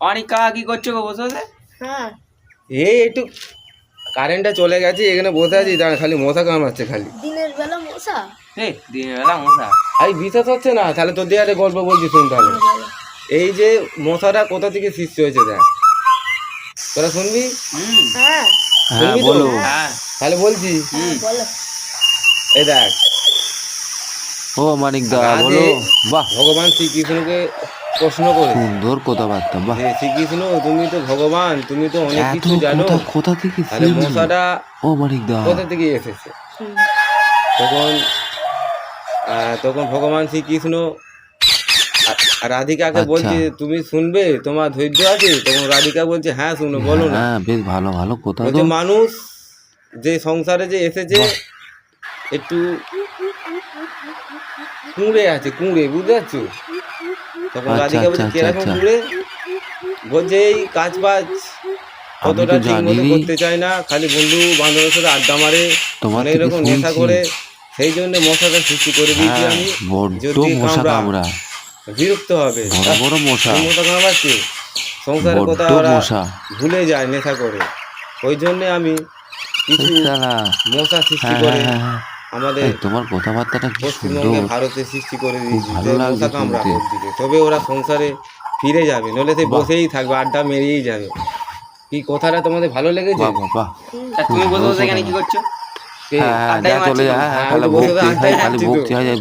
অনিকা কি করছো গো, বসে বসে? হ্যাঁ এই একটু কারেন্টটা চলে গেছে, এখানে বসে আছি, দাঁড়া খালি মশা কামড়াচ্ছে খালি। দিনের বেলা মশা। হে দিনের বেলা মশা? এই বিশ্বাস হচ্ছে না, তাহলে তোর দিয়ে একটা গল্প বলছি শুন তাহলে। বলো। এই যে মশাটা কোথা থেকে সৃষ্টি হয়েছে দেখ, তোরা শুনবি? হুম। হ্যাঁ হ্যাঁ শুনবি তো? বলো। হ্যাঁ। তাহলে বলছি, বলো। এই দেখ, ও মানিক দা রাধে বলো। বাহ, ভগবান শ্রীকৃষ্ণকে প্রশ্ন করে সুন্দর কথাবার্তা। বাহ, যে শ্রীকৃষ্ণ তুমি তো ভগবান, তুমি তো অনেক এত কিছু জানো, কথা কোথা থেকে তাহলে শিখলি? মশাটা ও মানিক দা, কোথা থেকে এসেছে? হুম। তখন তখন ভগবান শ্রীকৃষ্ণ রাধিকাকে আচ্ছা। বলছে তুমি শুনবে, তোমার ধৈর্য আছে? তখন রাধিকা বলছে হ্যাঁ শুনো, বলো না। হ্যাঁ বেশ ভালো ভালো কথা তো। বলছে মানুষ যে সংসারে যে এসেছে একটু কুঁড়ে আছে, কুঁড়ে, বুঝতে পারছো? তখন আচ্ছা, রাধিকা বলছে আচ্ছা, কিরকম আচ্ছা। কুঁড়ে? বলছে এই কাজ বাজ আমি কতটা তো ঠিক মতো জানিনি। করতে চায় না, খালি বন্ধু বান্ধবের সাথে আড্ডা মারে, তোমার অনেক থেকে রকম নেশা শুনছি। করে, সেই জন্য মশাটা সৃষ্টি করে দিয়েছি হ্যাঁ আমি। বড্ড যদি মশা কামড়া, বিরক্ত হবে, বড় বড় মশা, এই মশা কামড়াচ্ছে, সংসারের বড্ড কথা ওরা মশা। ভুলে যায় নেশা করে। ওই জন্যে আমি কিছু শালা। মশা সৃষ্টি হ্যাঁ করে হ্যাঁ হ্যাঁ। আমাদের এই তোমার কথাবার্তাটা কি পশ্চিমবঙ্গে সুন্দর, ভারতে সৃষ্টি করে খুব দিয়েছি, ভালো যে লাগছে মশা কামড়া শুনতে। দিকে, তবে ওরা সংসারে ফিরে যাবে, নইলে সে বাহ। বসেই থাকবে, আড্ডা মেরেই যাবে। কি কথাটা তোমাদের ভালো লেগেছে? বাহ বাহ বাহ। তা তুমি বসে বসে এখানে কি করছো? কে? হ্যাঁ হ্যাঁ আড্ডাই যা চলে মারছি যা, তো। হ্যাঁ হ্যাঁ, তাহলে আমি তো বসে বকছি, আড্ডাই খালি মারছি তো। বকছি, হ্যাঁ বকছি।